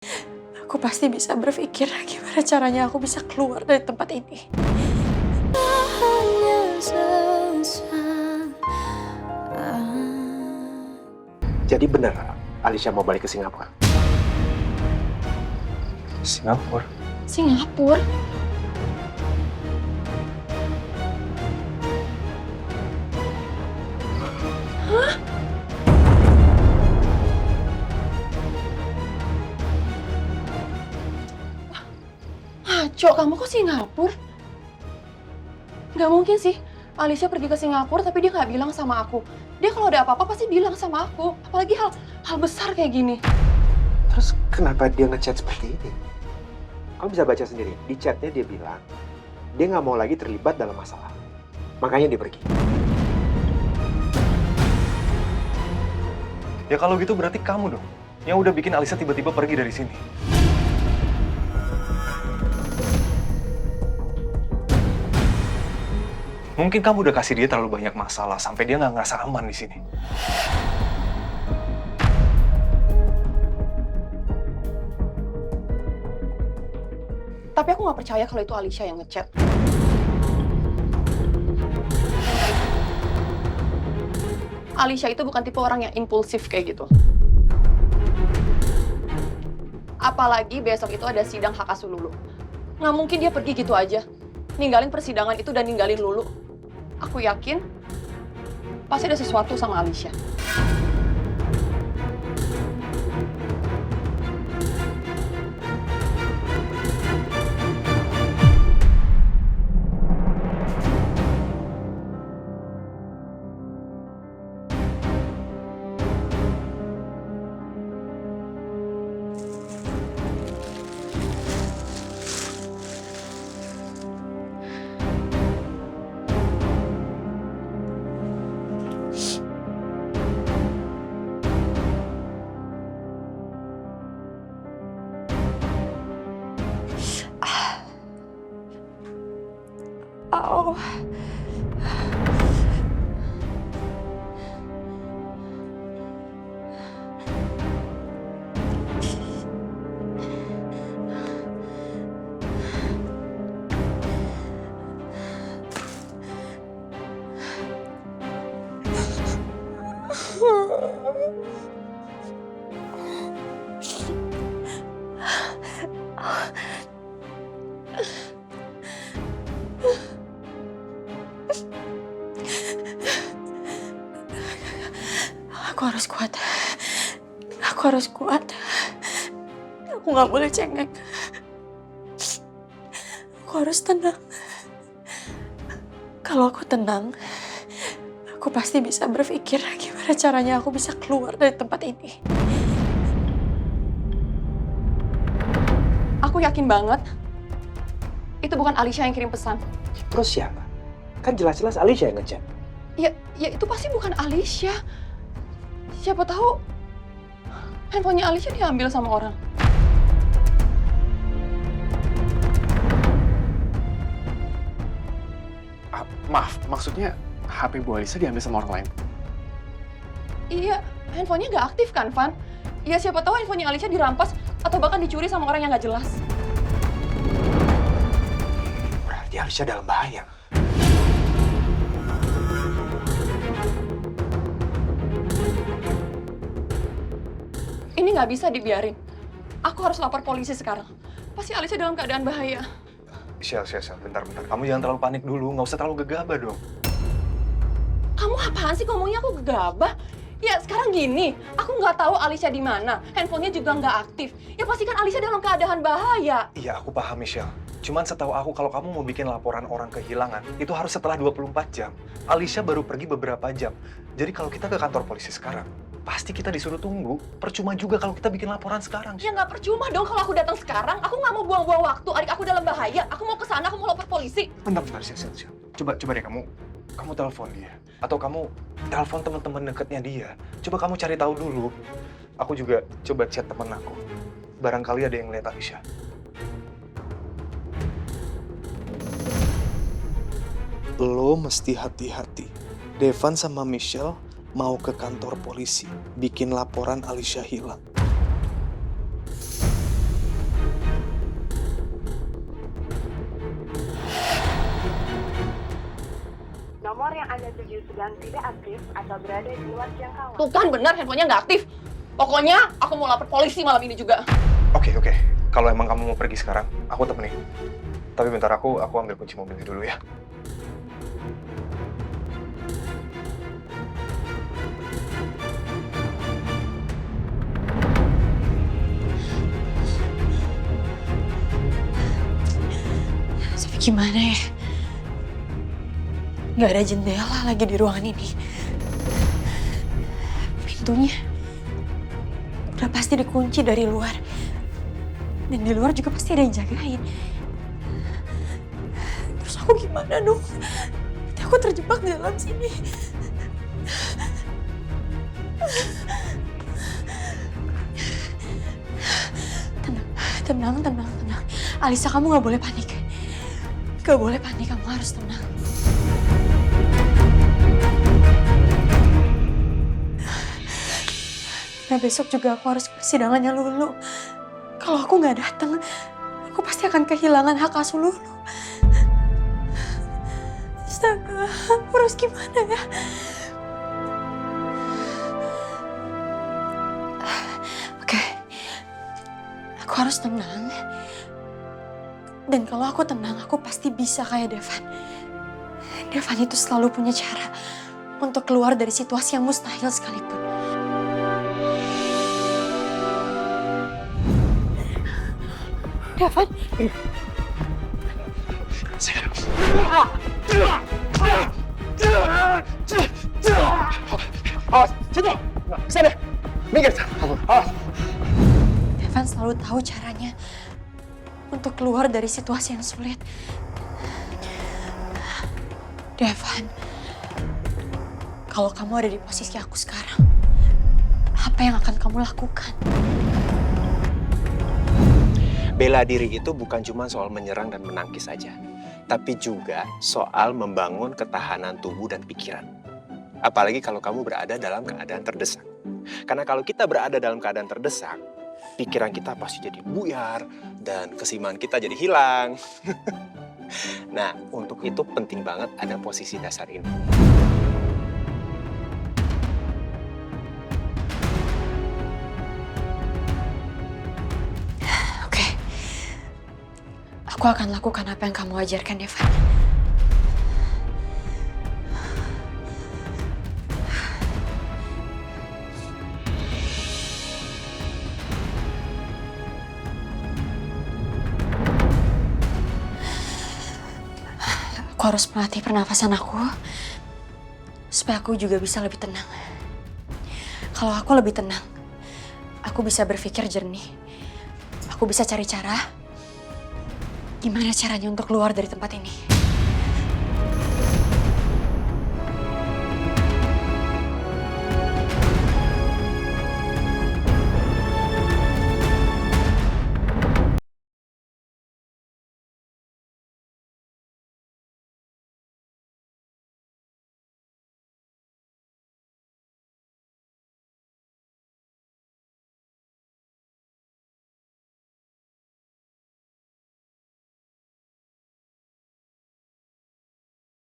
Aku pasti bisa berpikir gimana caranya aku bisa keluar dari tempat ini. Jadi benar, Alicia mau balik ke Singapura? Singapura? Singapura? Hah? Ngaco, kamu kok Singapura? Gak mungkin sih. Alicia pergi ke Singapura tapi dia nggak bilang sama aku. Dia kalau ada apa-apa pasti bilang sama aku. Apalagi hal besar kayak gini. Terus kenapa dia ngechat seperti ini? Kamu bisa baca sendiri. Di chatnya dia bilang, dia nggak mau lagi terlibat dalam masalah. Makanya dia pergi. Ya kalau gitu berarti kamu dong yang udah bikin Alisa tiba-tiba pergi dari sini. Mungkin kamu udah kasih dia terlalu banyak masalah sampai dia nggak ngerasa aman di sini. Tapi aku nggak percaya kalau itu Alicia yang ngechat. Alicia itu bukan tipe orang yang impulsif kayak gitu. Apalagi besok itu ada sidang hak asuh Lulu. Nggak mungkin dia pergi gitu aja. Ninggalin persidangan itu dan ninggalin Lulu. Aku yakin pasti ada sesuatu sama Alicia. Oh. Aku harus kuat. Aku harus kuat. Aku nggak boleh cengeng. Aku harus tenang. Kalau aku tenang, aku pasti bisa berpikir gimana caranya aku bisa keluar dari tempat ini. Aku yakin banget itu bukan Alicia yang kirim pesan. Terus siapa? Kan jelas-jelas Alicia yang ngechat. Ya itu pasti bukan Alicia. Siapa tahu handphonenya Alicia diambil sama orang. Maaf, maksudnya HP Bu Alisa diambil sama orang lain? Iya, handphonenya nggak aktif kan, Van? Ya siapa tahu handphonenya Alicia dirampas atau bahkan dicuri sama orang yang nggak jelas. Berarti Alicia dalam bahaya. Ini nggak bisa dibiarin. Aku harus lapor polisi sekarang. Pasti Alicia dalam keadaan bahaya. Shell, bentar. Kamu jangan terlalu panik dulu, nggak usah terlalu gegabah dong. Kamu apaan sih ngomongnya aku gegabah? Ya sekarang gini, aku nggak tahu Alicia di mana. Handphonenya juga nggak aktif. Ya pasti kan Alicia dalam keadaan bahaya. Iya, aku paham, Michelle. Cuman setahu aku kalau kamu mau bikin laporan orang kehilangan, itu harus setelah 24 jam. Alicia baru pergi beberapa jam. Jadi kalau kita ke kantor polisi sekarang, pasti kita disuruh tunggu. Percuma juga kalau kita bikin laporan sekarang. Ya nggak percuma dong kalau aku datang sekarang. Aku nggak mau buang-buang waktu. Adik aku dalam bahaya. Aku mau ke sana, aku mau lapor polisi. Bentar, Shell. Coba deh kamu telepon dia. Atau kamu telepon teman-teman dekatnya dia. Coba kamu cari tahu dulu. Aku juga coba chat temen aku. Barangkali ada yang ngeliat Alicia. Lo mesti hati-hati. Devan sama Michelle mau ke kantor polisi, bikin laporan Alicia hilang. Anda tuju sedang tidak aktif atau berada di luar jangkauan. Tuh kan bener handphonenya nggak aktif. Pokoknya aku mau lapor polisi malam ini juga. Oke. Kalau emang kamu mau pergi sekarang, aku temenin. Tapi bentar aku ambil kunci mobilnya dulu ya. Tapi gimana ya? Gak ada jendela lagi di ruangan ini. Pintunya udah pasti dikunci dari luar. Dan di luar juga pasti ada yang jagain. Terus aku gimana dong? Nanti aku terjebak di dalam sini. Tenang. Alisa, kamu gak boleh panik. Gak boleh panik, kamu harus tenang. Nah besok juga aku harus persidangannya Lulu. Kalau aku nggak datang, aku pasti akan kehilangan hak asuh Lulu. Astaga, aku harus gimana ya? Oke, aku harus tenang. Dan kalau aku tenang, aku pasti bisa kayak Devan. Devan itu selalu punya cara untuk keluar dari situasi yang mustahil sekalipun. Devan. Awas, sini. Sana. Minggir. Awas. Devan selalu tahu caranya untuk keluar dari situasi yang sulit. Devan, kalau kamu ada di posisi aku sekarang, apa yang akan kamu lakukan? Bela diri itu bukan cuma soal menyerang dan menangkis saja, tapi juga soal membangun ketahanan tubuh dan pikiran. Apalagi kalau kamu berada dalam keadaan terdesak. Karena kalau kita berada dalam keadaan terdesak, pikiran kita pasti jadi buyar dan keseimbangan kita jadi hilang. Nah, untuk itu penting banget ada posisi dasar ini. Aku akan lakukan apa yang kamu ajarkan, Devan. Aku harus melatih pernafasan aku, supaya aku juga bisa lebih tenang. Kalau aku lebih tenang, aku bisa berpikir jernih. Aku bisa cari cara gimana caranya untuk keluar dari tempat ini.